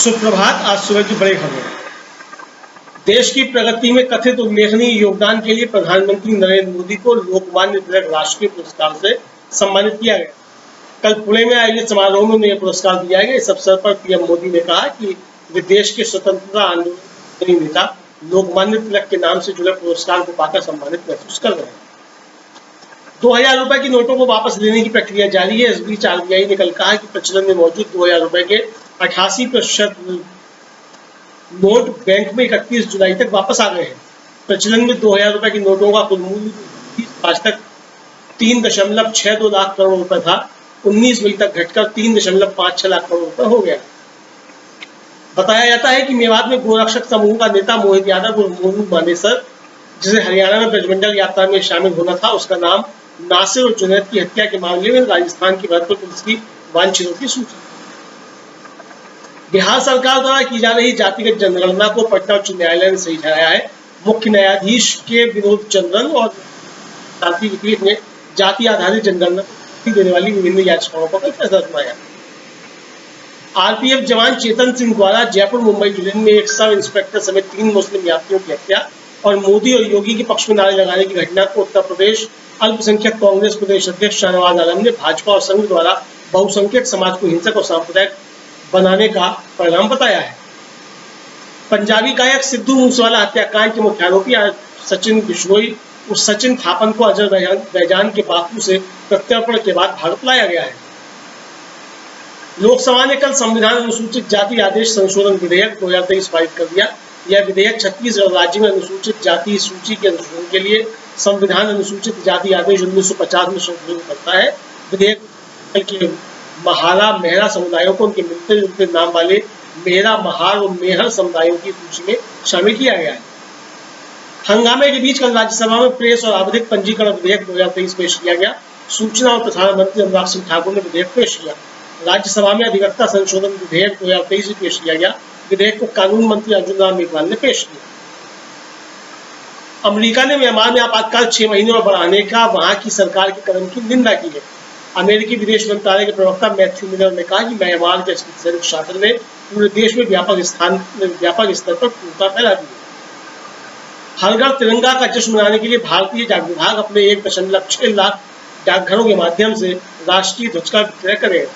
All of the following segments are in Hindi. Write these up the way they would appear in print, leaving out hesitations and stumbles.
सुप्रभात। आज सुबह की बड़ी खबर। देश की प्रगति में कथित उल्लेखनीय योगदान के लिए प्रधानमंत्री नरेंद्र मोदी को लोकमान्य तिलक राष्ट्रीय पुरस्कार से सम्मानित किया गया। कल पुणे में आयोजित समारोह में उन्हें यह पुरस्कार दिया गया। इस अवसर पर पीएम मोदी ने कहा कि वे देश के स्वतंत्रता आंदोलन के नेता लोकमान्य तिलक के नाम से जुड़े पुरस्कार को पाकर सम्मानित महसूस कर रहे हैं। 2000 रुपए के नोटों को वापस लेने की प्रक्रिया जारी है। इस बीच आरबीआई ने कल कहा कि प्रचलन में मौजूद 2000 रुपए के 88% नोट बैंक में 31 जुलाई तक वापस आ गए हैं। प्रचलन में 2000 रुपए के नोटों का कुल मूल्य 30 मार्च तक 3.62 लाख करोड़ रुपए था। 19 मई तक घटकर 3.56 लाख करोड़ रुपए हो गया। बताया जाता है कि मेवात में गोरक्षक समूह का नेता मोहित यादव और मोनू मानेसर, जिसे हरियाणा में ब्रजमंडल यात्रा में शामिल होना था, उसका नाम नासिर और जुनैद की हत्या के मामले में राजस्थान की भरतपुर पुलिस की वांछितों की सूची। बिहार सरकार द्वारा की जा रही जातिगत जनगणना को पटना उच्च न्यायालय ने सही ठहराया है। मुख्य न्यायाधीश के विनोद चंद्रन और शांति विक्रीत ने जाति आधारित जनगणना को देने वाली विभिन्न याचिकाओं पर फैसला सुनाया। आरपीएफ जवान चेतन सिंह द्वारा जयपुर मुंबई जिले में एक सब इंस्पेक्टर समेत 3 मुस्लिम यात्रियों की हत्या और मोदी और योगी के पक्ष में नारे लगाने की घटना को उत्तर प्रदेश अल्पसंख्यक कांग्रेस प्रदेश अध्यक्ष शाहनवाज आलम ने भाजपा और संघ द्वारा बहुसंख्यक समाज को हिंसक और सांप्रदायिक बनाने का परिणाम बताया है। पंजाबी गायक सिद्धू मूसेवाला हत्याकांड के मुख्य आरोपी सचिन बिश्नोई उस सचिन थापन को अजरबैजान के बाकू से प्रत्यर्पण के बाद भारत लाया गया है। लोकसभा ने कल संविधान अनुसूचित जाति आदेश संशोधन विधेयक 2023 पारित कर दिया। यह विधेयक छत्तीसगढ़ राज्य में अनुसूचित जाति सूची के अनुशोधन के लिए संविधान अनुसूचित जाति आदेश 1950 में संशोधन करता है। विधेयक के महारा मेहरा समुदायों को उनके मिलते जुलते नाम वाले मेहरा, महार और मेहर समुदायों की सूची में शामिल किया गया है। हंगामे के बीच कल राज्यसभा में प्रेस और आवधिक पंजीकरण विधेयक 2023 पेश किया गया। सूचना और प्रसारण मंत्री अनुराग सिंह ठाकुर ने विधेयक पेश किया। राज्यसभा में अधिवक्ता संशोधन विधेयक 2023 पेश किया गया। विधेयक को कानून मंत्री अर्जुन राम मेघवाल ने पेश किया। अमेरिका ने म्यांमार में आपातकाल 6 महीने और बढ़ाने का वहां की सरकार के कदम की निंदा की है। अमेरिकी विदेश मंत्रालय के प्रवक्ता मैथ्यू मिलर ने कहा कि म्यांमार के सैनिक शासन ने पूरे देश में व्यापक स्तर पर क्रूरता फैला दी है। हर घर तिरंगा का जश्न मनाने के लिए भारतीय डाक विभाग अपने 1.6 लाख डाकघरों के माध्यम से राष्ट्रीय ध्वज का विक्रय करेगा।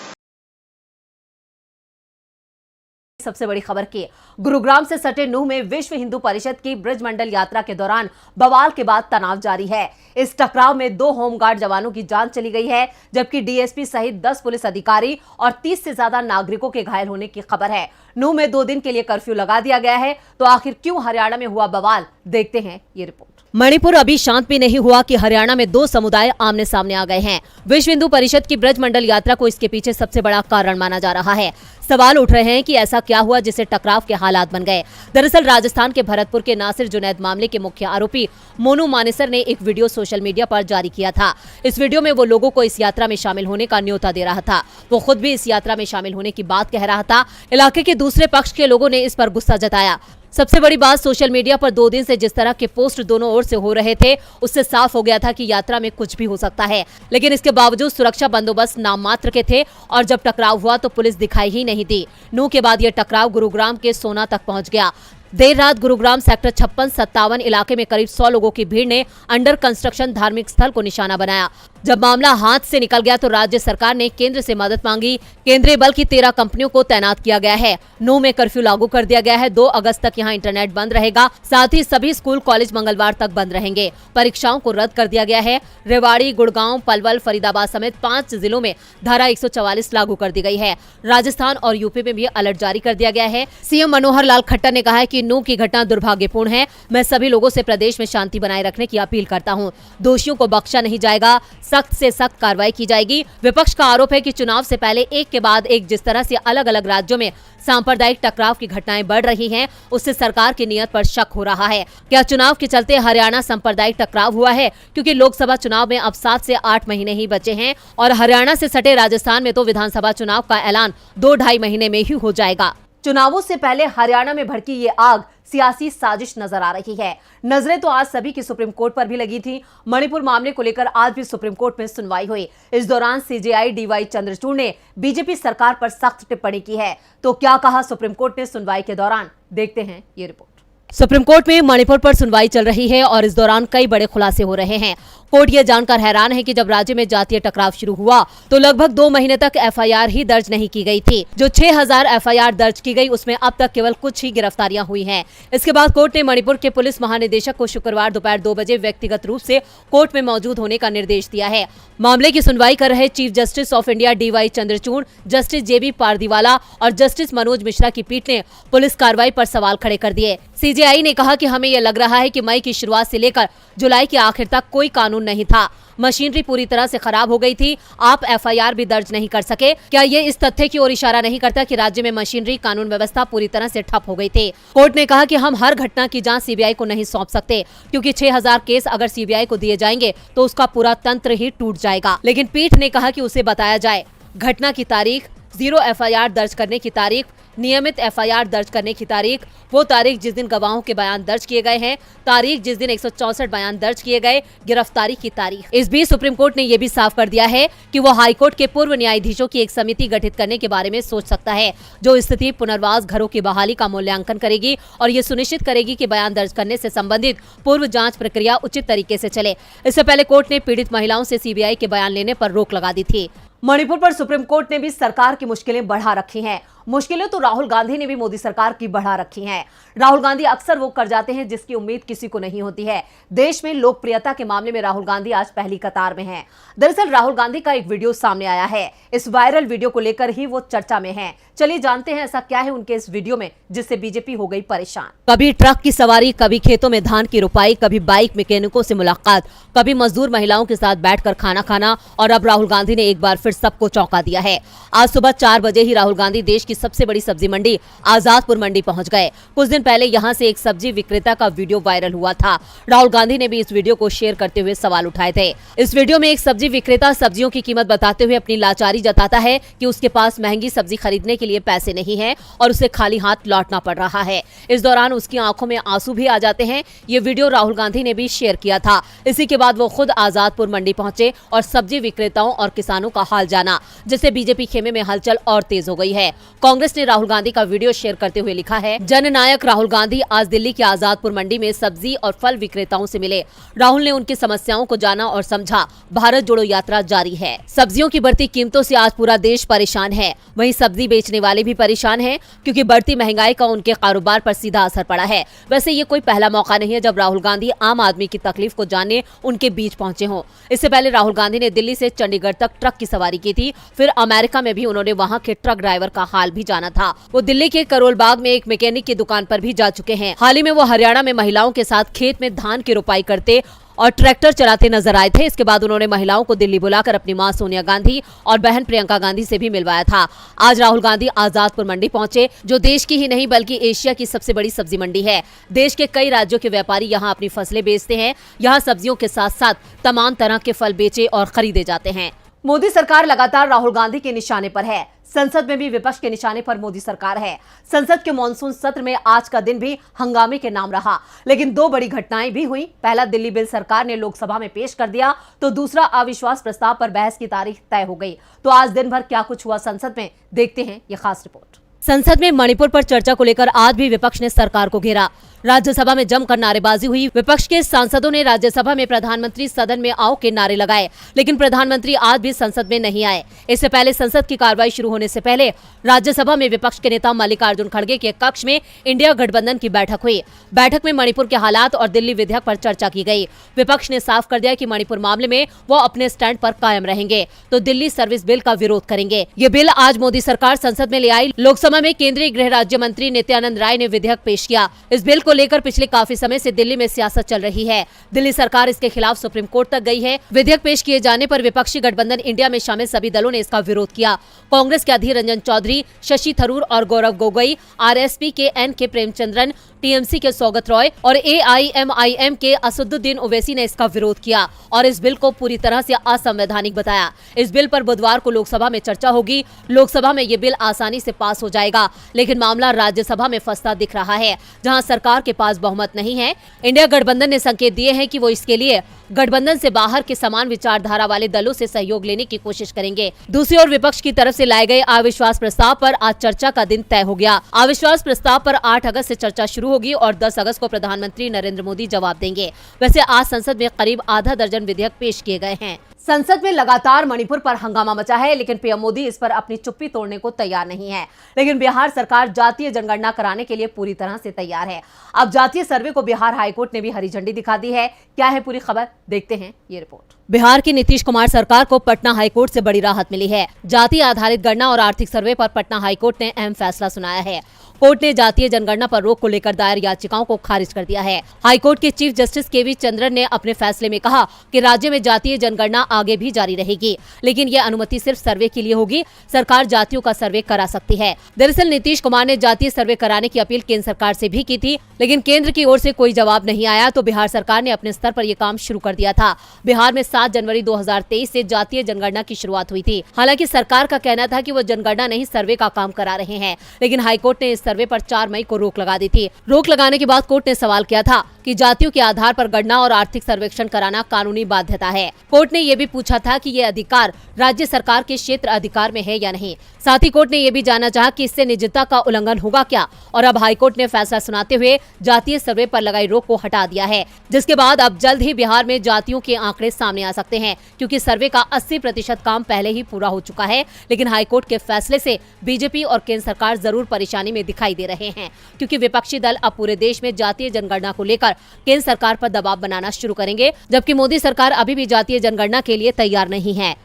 सबसे बड़ी खबर की गुरुग्राम से सटे नूह में विश्व हिंदू परिषद की ब्रजमंडल यात्रा के दौरान बवाल के बाद तनाव जारी है। इस टकराव में 2 होमगार्ड जवानों की जान चली गई है, जबकि डीएसपी सहित 10 पुलिस अधिकारी और 30 से ज्यादा नागरिकों के घायल होने की खबर है। नूह में 2 दिन के लिए कर्फ्यू लगा दिया गया है। तो आखिर क्यों हरियाणा में हुआ बवाल, देखते हैं ये रिपोर्ट। मणिपुर अभी शांत भी नहीं हुआ कि हरियाणा में 2 समुदाय आमने सामने आ गए हैं। विश्व हिंदू परिषद की ब्रजमंडल यात्रा को इसके पीछे सबसे बड़ा कारण माना जा रहा है। सवाल उठ रहे हैं कि ऐसा क्या हुआ जिससे टकराव के हालात बन गए। दरअसल राजस्थान के भरतपुर के नासिर जुनैद मामले के मुख्य आरोपी मोनू मानेसर ने एक वीडियो सोशल मीडिया पर जारी किया था। इस वीडियो में वो लोगों को इस यात्रा में शामिल होने का न्योता दे रहा था। वो खुद भी इस यात्रा में शामिल होने की बात कह रहा था। इलाके के दूसरे पक्ष के लोगों ने इस पर गुस्सा जताया। सबसे बड़ी बात, सोशल मीडिया पर 2 दिन से जिस तरह के पोस्ट दोनों ओर से हो रहे थे, उससे साफ हो गया था कि यात्रा में कुछ भी हो सकता है। लेकिन इसके बावजूद सुरक्षा बंदोबस्त नाम मात्र के थे और जब टकराव हुआ तो पुलिस दिखाई ही नहीं दी। नूह के बाद यह टकराव गुरुग्राम के सोना तक पहुंच गया। देर रात गुरुग्राम सेक्टर 56-57 इलाके में करीब 100 लोगों की भीड़ ने अंडर कंस्ट्रक्शन धार्मिक स्थल को निशाना बनाया। जब मामला हाथ से निकल गया तो राज्य सरकार ने केंद्र से मदद मांगी। केंद्रीय बल की 13 कंपनियों को तैनात किया गया है। नूह में कर्फ्यू लागू कर दिया गया है। 2 अगस्त तक यहां इंटरनेट बंद रहेगा। साथ ही सभी स्कूल कॉलेज मंगलवार तक बंद रहेंगे। परीक्षाओं को रद्द कर दिया गया है। रेवाड़ी, गुड़गांव, पलवल, फरीदाबाद समेत 5 जिलों में धारा 144 लागू कर दी गई है। राजस्थान और यूपी में भी अलर्ट जारी कर दिया गया है। सीएम मनोहर लाल खट्टर ने कहा है कि नूह की घटना दुर्भाग्यपूर्ण है। मैं सभी लोगों से प्रदेश में शांति बनाए रखने की अपील करता हूं। दोषियों को बख्शा नहीं जाएगा, सख्त से सख्त कार्रवाई की जाएगी। विपक्ष का आरोप है कि चुनाव से पहले एक के बाद एक जिस तरह से अलग अलग राज्यों में सांप्रदायिक टकराव की घटनाएं बढ़ रही हैं, उससे सरकार की नीयत पर शक हो रहा है। क्या चुनाव के चलते हरियाणा सांप्रदायिक टकराव हुआ है? क्योंकि लोकसभा चुनाव में अब 7 से 8 महीने ही बचे हैं और हरियाणा से सटे राजस्थान में तो विधानसभा चुनाव का ऐलान 2-2.5 महीने में ही हो जाएगा। चुनावों से पहले हरियाणा में भड़की ये आग सियासी साजिश नजर आ रही है। नजरें तो आज सभी की सुप्रीम कोर्ट पर भी लगी थी। मणिपुर मामले को लेकर आज भी सुप्रीम कोर्ट में सुनवाई हुई। इस दौरान सीजेआई डीवाई चंद्रचूड़ ने बीजेपी सरकार पर सख्त टिप्पणी की है। तो क्या कहा सुप्रीम कोर्ट ने सुनवाई के दौरान, देखते हैं ये रिपोर्ट। सुप्रीम कोर्ट में मणिपुर पर सुनवाई चल रही है और इस दौरान कई बड़े खुलासे हो रहे हैं। कोर्ट यह जानकर हैरान है कि जब राज्य में जातीय टकराव शुरू हुआ तो लगभग 2 महीने तक एफआईआर ही दर्ज नहीं की गई थी। जो 6000 एफआईआर दर्ज की गई उसमें अब तक केवल कुछ ही गिरफ्तारियां हुई हैं। इसके बाद कोर्ट ने मणिपुर के पुलिस महानिदेशक को शुक्रवार दोपहर 2 बजे व्यक्तिगत रूप से कोर्ट में मौजूद होने का निर्देश दिया है। मामले की सुनवाई कर रहे chief justice of India DY Chandrachud, justice JB Pardiwala और जस्टिस मनोज मिश्रा की पीठ ने पुलिस कार्रवाई पर सवाल खड़े कर दिए। सीजेआई ने कहा कि हमें यह लग रहा है कि मई की शुरुआत से लेकर जुलाई के आखिर तक कोई कानून नहीं था। मशीनरी पूरी तरह से खराब हो गई थी। आप एफआईआर भी दर्ज नहीं कर सके। क्या ये इस तथ्य की ओर इशारा नहीं करता कि राज्य में मशीनरी, कानून व्यवस्था पूरी तरह से ठप हो गई थी? कोर्ट ने कहा कि हम हर घटना की जांच सीबीआई को नहीं सौंप सकते, क्योंकि 6000 केस अगर सीबीआई को दिए जाएंगे तो उसका पूरा तंत्र ही टूट जाएगा। लेकिन पीठ ने कहा कि उसे बताया जाए घटना की तारीख, 0 एफआईआर दर्ज करने की तारीख, नियमित एफआईआर दर्ज करने की तारीख, वो तारीख जिस दिन गवाहों के बयान दर्ज किए गए हैं, तारीख जिस दिन 164 बयान दर्ज किए गए, गिरफ्तारी की तारीख। इस बीच सुप्रीम कोर्ट ने यह भी साफ कर दिया है कि वो हाईकोर्ट के पूर्व न्यायाधीशों की एक समिति गठित करने के बारे में सोच सकता है, जो स्थिति पुनर्वास घरों की बहाली का मूल्यांकन करेगी और ये सुनिश्चित करेगी कि बयान दर्ज करने से संबंधित पूर्व जांच प्रक्रिया उचित तरीके से चले। इससे पहले कोर्ट ने पीड़ित महिलाओं से सीबीआई के बयान लेने पर रोक लगा दी थी। मणिपुर पर सुप्रीम कोर्ट ने भी सरकार की मुश्किलें बढ़ा रखी हैं। मुश्किलें तो राहुल गांधी ने भी मोदी सरकार की बढ़ा रखी हैं। राहुल गांधी अक्सर वो कर जाते हैं जिसकी उम्मीद किसी को नहीं होती है। देश में लोकप्रियता के मामले में राहुल गांधी आज पहली कतार में हैं। दरअसल राहुल गांधी का एक वीडियो सामने आया है। इस वायरल वीडियो को लेकर ही वो चर्चा में हैं। चलिए जानते हैं ऐसा क्या है उनके इस वीडियो में जिससे बीजेपी हो गई परेशान। कभी ट्रक की सवारी, कभी खेतों में धान की रुपाई, कभी बाइक मैकेनिकों से मुलाकात, कभी मजदूर महिलाओं के साथ बैठकर खाना खाना और अब राहुल गांधी ने एक बार फिर सबको चौंका दिया है। आज सुबह 4 बजे ही राहुल गांधी देश की सबसे बड़ी सब्जी मंडी आजादपुर मंडी पहुंच गए। कुछ दिन पहले यहां से एक सब्जी विक्रेता का वीडियो वायरल हुआ था। राहुल गांधी ने भी इस वीडियो को शेयर करते हुए सवाल उठाए थे। इस वीडियो में एक सब्जी विक्रेता सब्जियों की कीमत बताते हुए अपनी लाचारी जताता है कि उसके पास महंगी सब्जी खरीदने के लिए पैसे नहीं है और उसे खाली हाथ लौटना पड़ रहा है। इस दौरान उसकी आंखों में आंसू भी आ जाते हैं। ये वीडियो राहुल गांधी ने भी शेयर किया था। इसी के बाद वो खुद आजादपुर मंडी पहुंचे और सब्जी विक्रेताओं और किसानों का हाल जाना, जिससे बीजेपी खेमे में हलचल और तेज हो गई है। कांग्रेस ने राहुल गांधी का वीडियो शेयर करते हुए लिखा है, जननायक राहुल गांधी आज दिल्ली के आजादपुर मंडी में सब्जी और फल विक्रेताओं से मिले। राहुल ने उनकी समस्याओं को जाना और समझा। भारत जोड़ो यात्रा जारी है। सब्जियों की बढ़ती कीमतों से आज पूरा देश परेशान है। वहीं सब्जी बेचने वाले भी परेशान हैं, क्योंकि बढ़ती महंगाई का उनके कारोबार पर सीधा असर पड़ा है। वैसे ये कोई पहला मौका नहीं है जब राहुल गांधी आम आदमी की तकलीफ को जानने उनके बीच पहुंचे हों। इससे पहले राहुल गांधी ने दिल्ली से चंडीगढ़ तक ट्रक की सवारी की थी। फिर अमेरिका में भी उन्होंने वहां के ट्रक ड्राइवर का हाल भी जाना था। वो दिल्ली के करोल बाग में एक मैकेनिक की दुकान पर भी जा चुके हैं। हाल ही में वो हरियाणा में महिलाओं के साथ खेत में धान की रुपाई करते और ट्रैक्टर चलाते नजर आए थे। इसके बाद उन्होंने महिलाओं को दिल्ली बुलाकर अपनी मां सोनिया गांधी और बहन प्रियंका गांधी से भी मिलवाया था। आज राहुल गांधी आजादपुर मंडी पहुंचे, जो देश की ही नहीं बल्कि एशिया की सबसे बड़ी सब्जी मंडी है। देश के कई राज्यों के व्यापारी यहां अपनी फसलें बेचते हैं। यहां सब्जियों के साथ साथ तमाम तरह के फल बेचे और खरीदे जाते हैं। मोदी सरकार लगातार राहुल गांधी के निशाने पर है। संसद में भी विपक्ष के निशाने पर मोदी सरकार है। संसद के मॉनसून सत्र में आज का दिन भी हंगामे के नाम रहा, लेकिन 2 बड़ी घटनाएं भी हुई। पहला, दिल्ली बिल सरकार ने लोकसभा में पेश कर दिया, तो दूसरा, अविश्वास प्रस्ताव पर बहस की तारीख तय हो गई। तो आज दिन भर क्या कुछ हुआ संसद में, देखते हैं ये खास रिपोर्ट। संसद में मणिपुर पर चर्चा को लेकर आज भी विपक्ष ने सरकार को घेरा। राज्यसभा में जमकर नारेबाजी हुई। विपक्ष के सांसदों ने राज्यसभा में प्रधानमंत्री सदन में आओ के नारे लगाए, लेकिन प्रधानमंत्री आज भी संसद में नहीं आए। इससे पहले संसद की कार्रवाई शुरू होने से पहले राज्यसभा में विपक्ष के नेता मल्लिकार्जुन खड़गे के कक्ष में इंडिया गठबंधन की बैठक हुई। बैठक में मणिपुर के हालात और दिल्ली विधेयक पर चर्चा की गई। विपक्ष ने साफ कर दिया कि मणिपुर मामले में वो अपने स्टैंड पर कायम रहेंगे, तो दिल्ली सर्विस बिल का विरोध करेंगे। ये बिल आज मोदी सरकार संसद में ले आई। लोकसभा में केंद्रीय गृह राज्य मंत्री नित्यानंद राय ने विधेयक पेश किया। इस बिल को लेकर पिछले काफी समय से दिल्ली में सियासत चल रही है। दिल्ली सरकार इसके खिलाफ सुप्रीम कोर्ट तक गई है। विधेयक पेश किए जाने पर विपक्षी गठबंधन इंडिया में शामिल सभी दलों ने इसका विरोध किया। कांग्रेस के अधीर रंजन चौधरी, शशि थरूर और गौरव गोगोई, आरएसपी के एन.के. प्रेमचंद्रन, टीएमसी के सौगत रॉय और एआईएमआईएम के असदुद्दीन ओवैसी ने इसका विरोध किया और इस बिल को पूरी तरह से असंवैधानिक बताया। इस बिल पर बुधवार को लोकसभा में चर्चा होगी। लोकसभा में ये बिल आसानी से पास हो जाएगा, लेकिन मामला राज्यसभा में फंसता दिख रहा है, जहां सरकार के पास बहुमत नहीं है। इंडिया गठबंधन ने संकेत दिए हैं कि वो इसके लिए गठबंधन से बाहर के समान विचारधारा वाले दलों से सहयोग लेने की कोशिश करेंगे। दूसरी ओर विपक्ष की तरफ से लाए गए अविश्वास प्रस्ताव पर आज चर्चा का दिन तय हो गया। अविश्वास प्रस्ताव पर 8 अगस्त से चर्चा शुरू होगी और 10 अगस्त को प्रधानमंत्री नरेंद्र मोदी जवाब देंगे। वैसे आज संसद में करीब आधा दर्जन विधेयक पेश किए गए हैं। संसद में लगातार मणिपुर पर हंगामा मचा है, लेकिन पीएम मोदी इस पर अपनी चुप्पी तोड़ने को तैयार नहीं है। लेकिन बिहार सरकार जातीय जनगणना कराने के लिए पूरी तरह से तैयार है। अब जातीय सर्वे को बिहार हाईकोर्ट ने भी हरी झंडी दिखा दी है। क्या है पूरी खबर, देखते हैं ये रिपोर्ट। बिहार की नीतीश कुमार सरकार को पटना हाईकोर्ट से बड़ी राहत मिली है। जाति आधारित गणना और आर्थिक सर्वे पर पटना हाईकोर्ट ने अहम फैसला सुनाया है। कोर्ट ने जातीय जनगणना पर रोक को लेकर दायर याचिकाओं को खारिज कर दिया है। हाईकोर्ट के चीफ जस्टिस केवी चंद्रन ने अपने फैसले में कहा कि राज्य में जातीय जनगणना आगे भी जारी रहेगी, लेकिन यह अनुमति सिर्फ सर्वे के लिए होगी। सरकार जातियों का सर्वे करा सकती है। दरअसल नीतीश कुमार ने जातीय सर्वे कराने की अपील केंद्र सरकार से भी की थी, लेकिन केंद्र की ओर से कोई जवाब नहीं आया, तो बिहार सरकार ने अपने स्तर पर यह काम शुरू कर दिया था। बिहार में 7 जनवरी 2023 से जातीय जनगणना की शुरुआत हुई थी। हालांकि सरकार का कहना था कि वो जनगणना नहीं सर्वे का काम करा रहे हैं, लेकिन हाईकोर्ट ने इस सर्वे पर 4 मई को रोक लगा दी थी। रोक लगाने के बाद कोर्ट ने सवाल किया था कि जातियों के आधार पर गणना और आर्थिक सर्वेक्षण कराना कानूनी बाध्यता है। कोर्ट ने यह भी पूछा था कि ये अधिकार राज्य सरकार के क्षेत्र अधिकार में है या नहीं। साथ ही कोर्ट ने यह भी जानना चाहा कि इससे निजता का उल्लंघन होगा क्या। और अब हाईकोर्ट ने फैसला सुनाते हुए जातीय सर्वे पर लगाई रोक को हटा दिया है, जिसके बाद अब जल्द ही बिहार में जातियों के आंकड़े सामने आ सकते हैं, क्योंकि सर्वे का 80% काम पहले ही पूरा हो चुका है। लेकिन हाईकोर्ट के फैसले से बीजेपी और केंद्र सरकार जरूर परेशानी में दिखाई दे रहे हैं, क्योंकि विपक्षी दल अब पूरे देश में जातीय जनगणना को लेकर केंद्र सरकार पर दबाव बनाना शुरू करेंगे, जबकि मोदी सरकार अभी भी जातीय जनगणना के लिए तैयार नहीं है।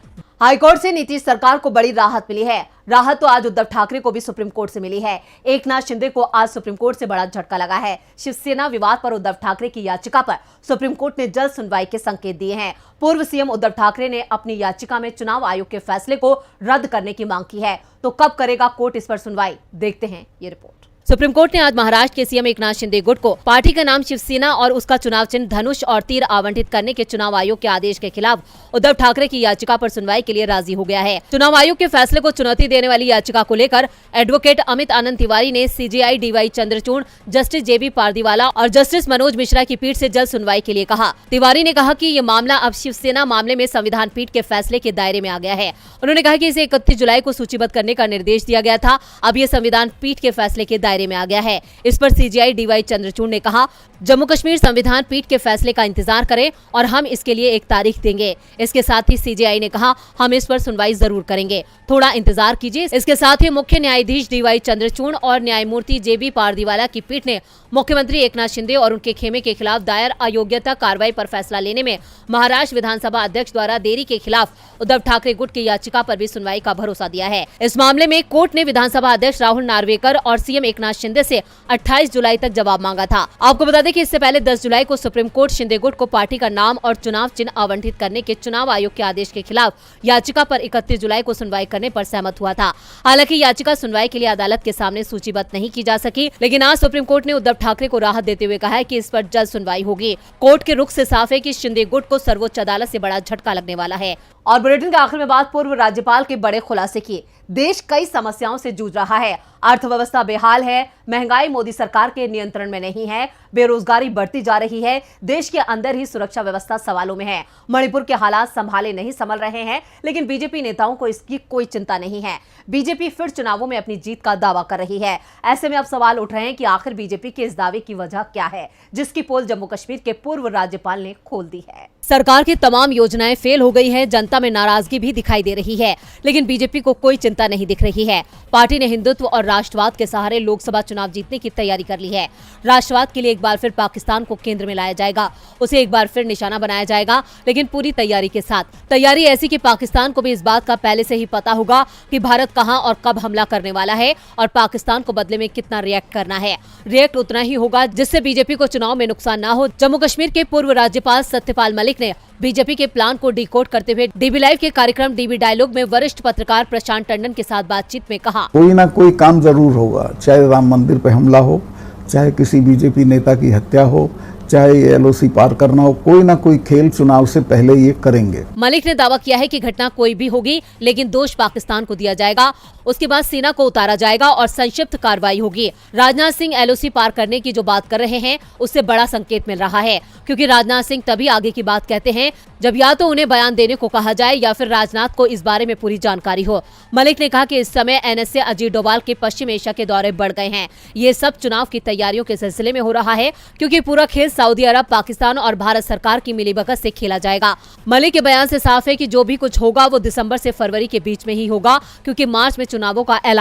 हाईकोर्ट से नीतीश सरकार को बड़ी राहत मिली है। राहत तो आज उद्धव ठाकरे को भी सुप्रीम कोर्ट से मिली है। एकनाथ शिंदे को आज सुप्रीम कोर्ट से बड़ा झटका लगा है। शिवसेना विवाद पर उद्धव ठाकरे की याचिका पर सुप्रीम कोर्ट ने जल्द सुनवाई के संकेत दिए हैं। पूर्व सीएम उद्धव ठाकरे ने अपनी याचिका में चुनाव आयोग के फैसले को रद्द करने की मांग की है, तो कब करेगा कोर्ट इस पर सुनवाई, देखते हैं ये रिपोर्ट। सुप्रीम कोर्ट ने आज महाराष्ट्र के सीएम एकनाथ शिंदे गुट को पार्टी का नाम शिवसेना और उसका चुनाव चिन्ह धनुष और तीर आवंटित करने के चुनाव आयोग के आदेश के खिलाफ उद्धव ठाकरे की याचिका पर सुनवाई के लिए राजी हो गया है। चुनाव आयोग के फैसले को चुनौती देने वाली याचिका को लेकर एडवोकेट अमित आनंद तिवारी ने CJI D Y Chandrachud, justice JB Pardiwala और जस्टिस मनोज मिश्रा की पीठ से जल्द सुनवाई के लिए कहा। तिवारी ने कहा कि ये मामला अब शिवसेना मामले में संविधान पीठ के फैसले के दायरे में आ गया है। उन्होंने कहा कि इसे 31 जुलाई को सूचीबद्ध करने का निर्देश दिया गया था, अब ये संविधान पीठ के फैसले के दायरे में आ गया है। इस पर सीजेआई डीवाई चंद्रचूड़ ने कहा, जम्मू कश्मीर संविधान पीठ के फैसले का इंतजार करें और हम इसके लिए एक तारीख देंगे। इसके साथ ही सीजेआई ने कहा, हम इस पर सुनवाई जरूर करेंगे, थोड़ा इंतजार कीजिए। इसके साथ ही मुख्य न्यायाधीश डीवाई चंद्रचूड़ और न्यायमूर्ति जेबी पारदीवाला की पीठ ने मुख्यमंत्री एकनाथ शिंदे और उनके खेमे के खिलाफ दायर अयोग्यता कार्रवाई पर फैसला लेने में महाराष्ट्र विधानसभा अध्यक्ष द्वारा देरी के खिलाफ उद्धव ठाकरे गुट की याचिका पर भी सुनवाई का भरोसा दिया है। इस मामले में कोर्ट ने विधानसभा अध्यक्ष राहुल नार्वेकर और सीएम एकनाथ शिंदे से 28 जुलाई तक जवाब मांगा था। आपको बता दें कि इससे पहले 10 जुलाई को सुप्रीम कोर्ट शिंदे गुट को पार्टी का नाम और चुनाव चिन्ह आवंटित करने के चुनाव आयोग के आदेश के खिलाफ याचिका पर 31 जुलाई को सुनवाई करने पर सहमत हुआ था। हालांकि याचिका सुनवाई के लिए अदालत के सामने सूचीबद्ध नहीं की जा सकी, लेकिन आज सुप्रीम कोर्ट ने उद्धव ठाकरे को राहत देते हुए कहा है कि इस पर जल्द सुनवाई होगी। कोर्ट के रुख से साफ है कि शिंदे गुट को सर्वोच्च अदालत से बड़ा झटका लगने वाला है। और बुलेटिन के आखिर में बात पूर्व राज्यपाल के बड़े खुलासे की। देश कई समस्याओं से जूझ रहा है, अर्थव्यवस्था बेहाल है, महंगाई मोदी सरकार के नियंत्रण में नहीं है, बेरोजगारी बढ़ती जा रही है, देश के अंदर ही सुरक्षा व्यवस्था सवालों में है, मणिपुर के हालात संभाले नहीं संभल रहे हैं, लेकिन बीजेपी नेताओं को इसकी कोई चिंता नहीं है। बीजेपी फिर चुनावों में अपनी जीत का दावा कर रही है। ऐसे में अब सवाल उठ रहे हैं कि आखिर बीजेपी के इस दावे की वजह क्या है, जिसकी पोल जम्मू कश्मीर के पूर्व राज्यपाल ने खोल दी है। सरकार की तमाम योजनाएं फेल हो गई है, जनता में नाराजगी भी दिखाई दे रही है, लेकिन बीजेपी को कोई चिंता नहीं दिख रही है। पार्टी ने हिंदुत्व और राष्ट्रवाद के सहारे लोकसभा चुनाव जीतने की तैयारी कर ली है। राष्ट्रवाद के लिए एक बार फिर पाकिस्तान को केंद्र में लाया जाएगा, उसे एक बार फिर निशाना बनाया जाएगा, लेकिन पूरी तैयारी के साथ। तैयारी ऐसी कि पाकिस्तान को भी इस बात का पहले से ही पता होगा कि भारत कहां और कब हमला करने वाला है और पाकिस्तान को बदले में कितना रिएक्ट करना है। रिएक्ट उतना ही होगा जिससे बीजेपी को चुनाव में नुकसान न हो। जम्मू कश्मीर के पूर्व राज्यपाल सत्यपाल मलिक ने बीजेपी के प्लान को डिकोड करते हुए डीबी लाइव के कार्यक्रम डीबी डायलॉग में वरिष्ठ पत्रकार प्रशांत टंडन के साथ बातचीत में कहा, कोई ना कोई काम जरूर होगा, चाहे राम मंदिर पे हमला हो, चाहे किसी बीजेपी नेता की हत्या हो, चाहे ये LOC पार करना हो, कोई ना कोई खेल चुनाव से पहले ये करेंगे। मलिक ने दावा किया है कि घटना कोई भी होगी, लेकिन दोष पाकिस्तान को दिया जाएगा, उसके बाद सेना को उतारा जाएगा और संक्षिप्त कार्रवाई होगी। राजनाथ सिंह LOC पार करने की जो बात कर रहे हैं उससे बड़ा संकेत मिल रहा है, क्योंकि राजनाथ सिंह तभी आगे की बात कहते हैं जब या तो उन्हें बयान देने को कहा जाए या फिर राजनाथ को इस बारे में पूरी जानकारी हो। मलिक ने कहा कि इस समय NSA अजीत डोभाल के पश्चिम एशिया के दौरे बढ़ गए हैं। ये सब चुनाव की तैयारियों के सिलसिले में हो रहा है, क्योंकि पूरा खेल सऊदी अरब, पाकिस्तान और भारत सरकार की मिलीभगत से खेला जाएगा। मलिक के बयान से साफ है कि जो भी कुछ होगा वो दिसंबर से फरवरी के बीच में ही होगा, क्योंकि मार्च में चुनावों का ऐलान